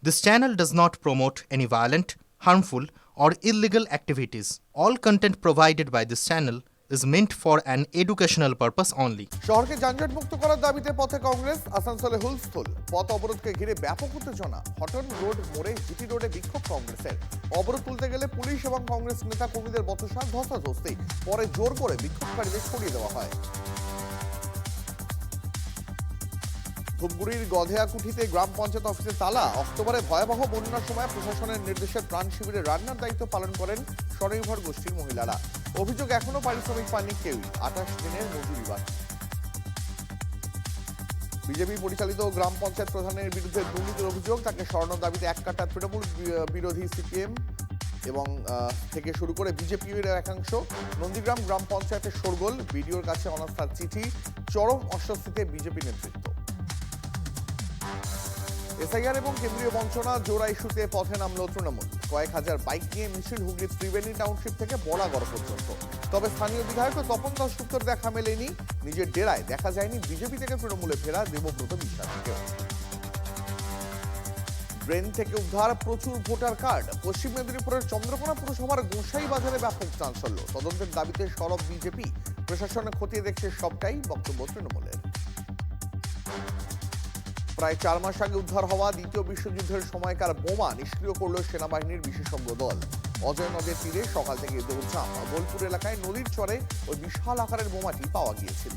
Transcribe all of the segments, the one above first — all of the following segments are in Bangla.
This channel does not promote any violent, harmful, or illegal activities. All content provided by this channel is meant for an educational purpose only. শহরকে যানজট মুক্ত করার দাবিতে পথে কংগ্রেস। আসানসোলে হুলস্থুল, পথ অবরোধকে ঘিরে ব্যাপক উত্তেজনা। হটন রোড মোড়ে জিটি রোডে বিক্ষোভ কংগ্রেসের। অবরোধ তুলতে গেলে পুলিশ এবং কংগ্রেস নেতা কর্মীদের বচসা ধস্তাধস্তি, পরে জোর করে বিক্ষোভকারীদের সরিয়ে দেওয়া হয়। ধূপগুড়ির গধেয়াকুঠিতে গ্রাম পঞ্চায়েত অফিসে তালা। অক্টোবরে ভয়াবহ বন্যার সময় প্রশাসনের নির্দেশে ত্রাণ শিবিরে রান্নার দায়িত্ব পালন করেন স্বনির্ভর গোষ্ঠীর মহিলারা। অভিযোগ, এখনো পারিশ্রমিক পাননি কেউই, 28 দিনের মজুরি বাকি। বিজেপি পরিচালিত গ্রাম পঞ্চায়েত প্রধানের বিরুদ্ধে দুর্নীতির অভিযোগ, তাকে সরানোর দাবিতে এক কাটা তৃণমূল বিরোধী সিপিএম এবং থেকে শুরু করে বিজেপির একাংশ। নন্দীগ্রাম গ্রাম পঞ্চায়েতের শোরগোল, বিডিওর কাছে অনাস্থার চিঠি, চরম অস্বস্তিতে বিজেপি নেতৃত্ব। এসআইআর এবং কেন্দ্রীয় বঞ্চনা জোড়া ইস্যুতে পথে নামল তৃণমূল। কয়েক হাজার বাইক নিয়ে মিছিল হুগলির ত্রিবেণী টাউনশিপ থেকে বড়াগড় পর্যন্ত। তবে স্থানীয় বিধায়ক তপন দাশগুপ্তর দেখা মেলেনি। নিজের ডেরায় দেখা যায়নি বিজেপি থেকে তৃণমূলে ফেরা দেবব্রত বিশ্বাসকেও। ড্রেন থেকে উদ্ধার প্রচুর ভোটার কার্ড। পশ্চিম মেদিনীপুরের চন্দ্রকোনা পুরসভার গোসাই বাজারে ব্যাপক চাঞ্চল্য। তদন্তের দাবিতে সরব বিজেপি, প্রশাসনে খতিয়ে দেখছে সবটাই, বক্তব্য তৃণমূলের। প্রায় 4 মাস আগে উদ্ধার হওয়া দ্বিতীয় বিশ্বযুদ্ধের সময়কার বোমা নিষ্ক্রিয় করল সেনাবাহিনীর বিশেষজ্ঞ দল। অজয় নদের তীরে সকাল থেকে দৌড়ঝাঁপ। বোলপুর এলাকায় নদীর চরে ওই বিশাল আকারের বোমাটি পাওয়া গিয়েছিল।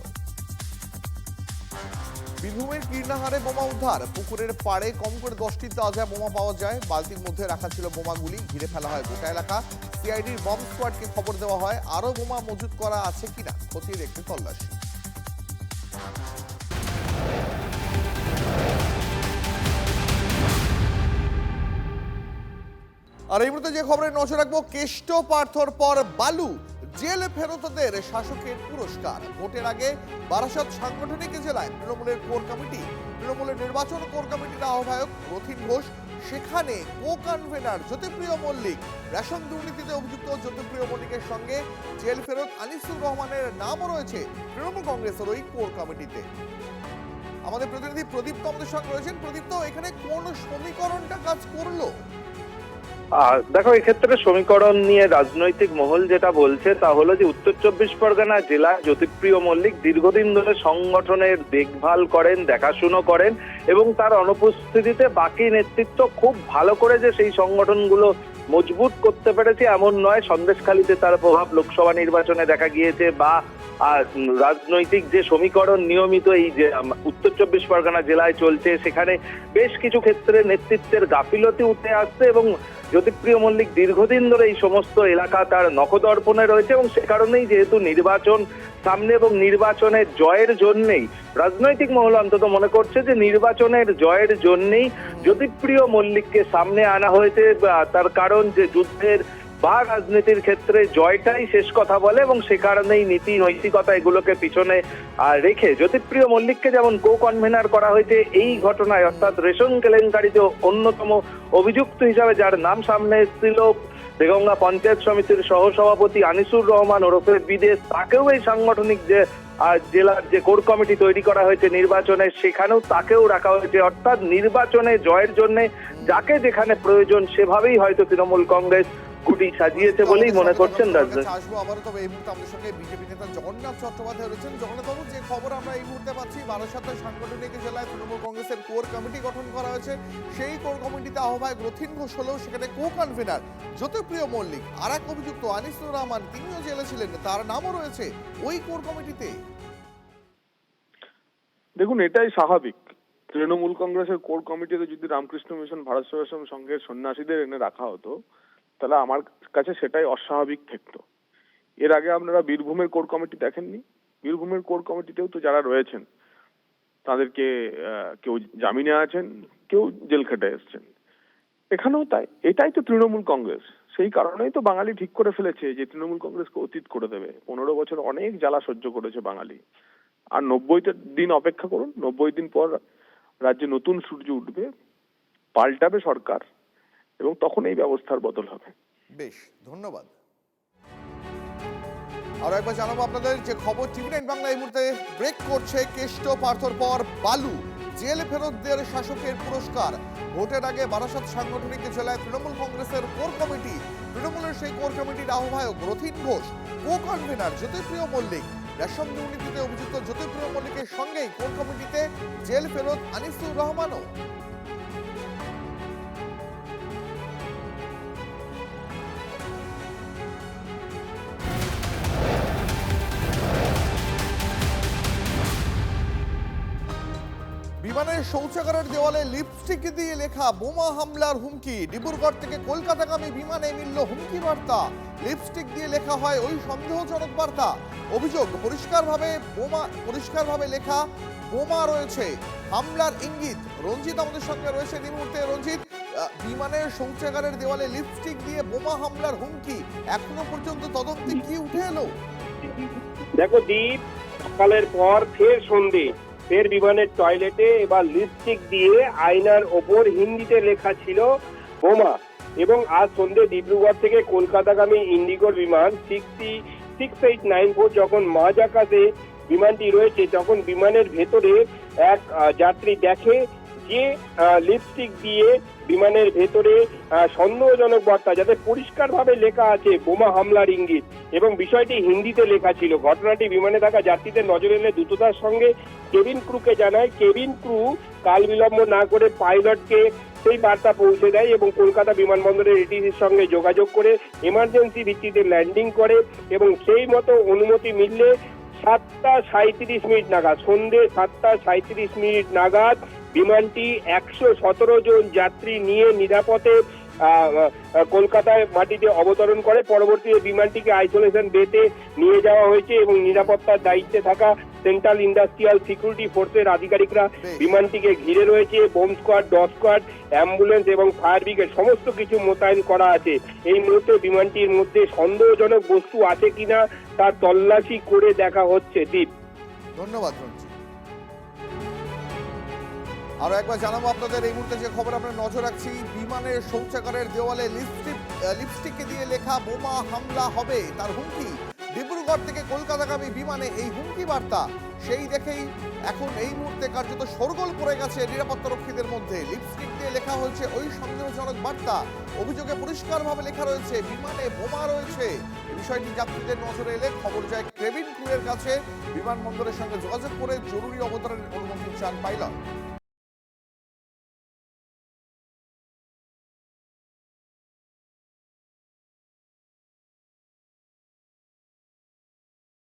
বীরভূমের কীর্ণাহারে বোমা উদ্ধার। পুকুরের পাড়ে কম করে 10টি তাজা বোমা পাওয়া যায়। বালতির মধ্যে রাখা ছিল বোমাগুলি। ঘিরে ফেলা হয় গোটা এলাকা। সিআইডির বম্ব স্কোয়াডকে খবর দেওয়া হয়। আরও বোমা মজুত করা আছে কিনা খতিয়ে দেখতে তল্লাশি। আর এই মুহূর্তে যে খবরে নজর রাখবো, কেষ্ট পার্থর পর বালু, জেল ফেরতদের শাসকের পুরস্কার। ভোটের আগে বারাসত সাংগঠনিক জেলায় তৃণমূলের কোর কমিটি, তৃণমূলের নির্বাচন কোর কমিটির আহ্বায়ক রথিন ঘোষ, সেখানে co convener Jyotipriya Mallick. Ration দুর্নীতিতে অভিযুক্ত জ্যোতিপ্রিয় মল্লিকের সঙ্গে জেল ফেরত আনিসুর রহমানের নামও রয়েছে তৃণমূল কংগ্রেসের ওই কোর কমিটিতে। আমাদের প্রতিনিধি প্রদীপ্ত আমাদের সঙ্গে রয়েছেন। প্রদীপ্ত, এখানে কোন সমীকরণটা কাজ করলো? দেখো, এক্ষেত্রে সমীকরণ নিয়ে রাজনৈতিক মহল যেটা বলছে তা হলো যে উত্তর 24 পরগনা জেলায় জ্যোতিপ্রিয় মল্লিক দীর্ঘদিন ধরে সংগঠনের দেখভাল করেন, দেখাশুনো করেন এবং তার অনুপস্থিতিতে বাকি নেতৃত্ব খুব ভালো করে যে সেই সংগঠনগুলো মজবুত করতে পেরেছে এমন নয়। সন্দেশখালীতে তার প্রভাব লোকসভা নির্বাচনে দেখা গিয়েছে, বা রাজনৈতিক যে সমীকরণ নিয়মিত এই যে উত্তর 24 পরগনা জেলায় চলছে, সেখানে বেশ কিছু ক্ষেত্রে নেতৃত্বের গাফিলতি উঠে আসছে এবং জ্যোতিপ্রিয় মল্লিক দীর্ঘদিন ধরে এই সমস্ত এলাকা তার নখদর্পণে রয়েছে এবং সে কারণেই যেহেতু নির্বাচন সামনে এবং নির্বাচনের জয়ের জন্যেই রাজনৈতিক মহল অন্তত মনে করছে যে নির্বাচনের জয়ের জন্যেই জ্যোতিপ্রিয় মল্লিককে সামনে আনা হয়েছে। তার কারণ যে যুদ্ধের বা রাজনীতির ক্ষেত্রে জয়টাই শেষ কথা বলে এবং সে কারণেই নীতি নৈতিকতা এগুলোকে পিছনে রেখে জ্যোতিপ্রিয় মল্লিককে যেমন কো কনভেনার করা হয়েছে এই ঘটনায়, অর্থাৎ রেশন কেলেঙ্কারিতে অন্যতম অভিযুক্ত হিসাবে যার নাম সামনে এসেছিল দেগঙ্গা পঞ্চায়েত সমিতির সহসভাপতি আনিসুর রহমান ওরফে বিদেশ, তাকেও এই সাংগঠনিক যে জেলার যে কোর কমিটি তৈরি করা হয়েছে নির্বাচনে, সেখানেও তাকেও রাখা হয়েছে। অর্থাৎ নির্বাচনে জয়ের জন্য যাকে যেখানে প্রয়োজন সেভাবেই হয়তো তৃণমূল কংগ্রেস গুটি সাজিয়েছে বলেই মনে করছেন রাজনীতি। আসবো আবার, তবে এই মুহূর্তে আমাদের সঙ্গে বিজেপি নেতা জগন্নাথ চট্টোপাধ্যায় রয়েছেন। জগন্নাথবাবু, যে খবর আমরা এই মুহূর্তে পাচ্ছি, বারাসাতের সাংগঠনিক জেলায় তৃণমূল কংগ্রেসের কোর কমিটি গঠন করা হয়েছে। সেই কোর কমিটিতে আহ্বায়ক রথিন ঘোষ হলেও সেখানে কো কনভেনার জ্যোতিপ্রিয় মল্লিক, আর এক অভিযুক্ত আনিসুর রহমান, তিনিও জেলে ছিলেন, তার নামও রয়েছে ওই কোর কমিটিতে। দেখুন, এটাই স্বাভাবিক। তৃণমূল কংগ্রেসের কোর কমিটিতে যদি রামকৃষ্ণ মিশন, ভারত সেবাশ্রম সংঘের সন্ন্যাসীদের এনে রাখা হতো তাহলে আমার কাছে সেটাই অস্বাভাবিক থাকতো। এর আগে আপনারা বীরভূমের কোর কমিটি দেখেননি? বীরভূমের কোর কমিটিতেও তো যারা রয়েছেন তাদেরকে কেউ জামিনে আছেন, কেউ জেল খেটে এসছেন। এখানেও তাই। এটাই তো তৃণমূল কংগ্রেস। সেই কারণেই তো বাঙালি ঠিক করে ফেলেছে যে তৃণমূল কংগ্রেসকে অতীত করে দেবে। 15 বছর অনেক জ্বালা সহ্য করেছে বাঙালি। আর 90 দিন অপেক্ষা করুন। 90 দিন পর রাজ্যে নতুন সূর্য উঠবে, পাল্টাবে সরকার এবং তখন এই ব্যবস্থার বদল হবে। বেশ, ধন্যবাদ। আর একবার জানাবো আপনাদের যে খবর, টিভি9 বাংলা এই মুহূর্তে ব্রেক করছে। কেষ্ট পার্থর পর বালু, জেল ফেরতদের শাসকের পুরস্কার। ভোটের আগে বারাসাত সাংগঠনিক জেলায় তৃণমূল কংগ্রেসের কোর কমিটি, তৃণমূলের সেই কোর কমিটির আহ্বায়ক রথিন ঘোষ, কো কনভেনার জ্যোতিপ্রিয় মল্লিক, রেশম দুর্নীতিতে অভিযুক্ত জ্যোতিপ্রিয় মল্লিকের সঙ্গেই কোর কমিটিতে জেল ফেরত আনিসুর রহমানও। বিমানের শৌচাগারের দেওয়ালে লিপস্টিক দিয়ে লেখা বোমা হামলার হুমকি। ডিব্রুগড় থেকে কলকাতাগামী বিমানে মিলল হুমকি বার্তা। লিপস্টিক দিয়ে লেখা হয় ওই সন্দেহজনক বার্তা। অভিযোগ পরিষ্কারভাবে লেখা বোমা রয়েছে, হামলার ইঙ্গিত। রঞ্জিত আমাদের সঙ্গে রয়েছে এই মুহূর্তে। রঞ্জিত, বিমানের শৌচাগারের দেওয়ালে লিপস্টিক দিয়ে বোমা হামলার হুমকি, এখনো পর্যন্ত তদন্তে কি উঠে এলো? দেখো দীপ, সকালের পর ফের সন্ধে, ফের বিমানের টয়লেটে এবার লিপস্টিক দিয়ে আয়নার ওপর হিন্দিতে লেখা ছিল বোমা। এবং আজ সন্ধে ডিব্রুগড় থেকে কলকাতাগামী ইন্ডিগোর বিমান 6894 যখন মাঝ আকাশে বিমানটি রয়েছে, তখন বিমানের ভেতরে এক যাত্রী দেখে যে লিপস্টিক দিয়ে বিমানের ভেতরে সন্দেহজনক বার্তা, যাতে পরিষ্কারভাবে লেখা আছে বোমা হামলার ইঙ্গিত, এবং বিষয়টি হিন্দিতে লেখা ছিল। ঘটনাটি বিমানে থাকা যাত্রীদের নজরে এলে দ্রুততার সঙ্গে কেবিন ক্রুকে জানায়। কেবিন ক্রু কাল বিলম্ব না করে পাইলটকে সেই বার্তা পৌঁছে দেয় এবং কলকাতা বিমানবন্দরের এটিসির সঙ্গে যোগাযোগ করে এমার্জেন্সি ভিত্তিতে ল্যান্ডিং করে, এবং সেই মতো অনুমতি মিললে 7:37 নাগাদ, সন্ধ্যে 7:37 নাগাদ বিমানটি 117 জন যাত্রী নিয়ে নিরাপদে কলকাতায় মাটিতে অবতরণ করে। পরবর্তীতে বিমানটিকে আইসোলেশন বেতে নিয়ে যাওয়া হয়েছে এবং নিরাপত্তার দায়িত্বে থাকা সেন্ট্রাল ইন্ডাস্ট্রিয়াল সিকিউরিটি ফোর্সের আধিকারিকরা বিমানটিকে ঘিরে রয়েছে। Bomb squad, dog squad, ambulance এবং ফায়ার ব্রিগেড সমস্ত কিছু মোতায়েন করা আছে। এই মুহূর্তে বিমানটির মধ্যে সন্দেহজনক বস্তু আছে কিনা তার তল্লাশি করে দেখা হচ্ছে। দীপ, ধন্যবাদ রঞ্জিত। আরো একবার জানাবো আপনাদের এই মুহূর্তে যে খবর আমরা নজর রাখছি, বিমানের শৌচাগারের দেওয়ালে লিপস্টিক দিয়ে লেখা বোমা হামলা হবে তার হুমকি। ডিব্রুগড় থেকে কলকাতাগামী বিমানে এই হুমকি বার্তা, সেই দেখেই এখন এই মুহূর্তে কার্যত শোরগোল পড়ে গেছে নিরাপত্তা রক্ষীদের মধ্যে। লিপস্টিক দিয়ে লেখা হয়েছে ওই সন্দেহজনক বার্তা। অভিযোগে পরিষ্কারভাবে লেখা রয়েছে বিমানে বোমা রয়েছে। এই বিষয়টি যাত্রীদের নজরে এলে খবর যায় কেবিন ক্রুয়ের কাছে। বিমানবন্দরের সঙ্গে যোগাযোগ করে জরুরি অবতরণের অনুমতি চান পাইলট।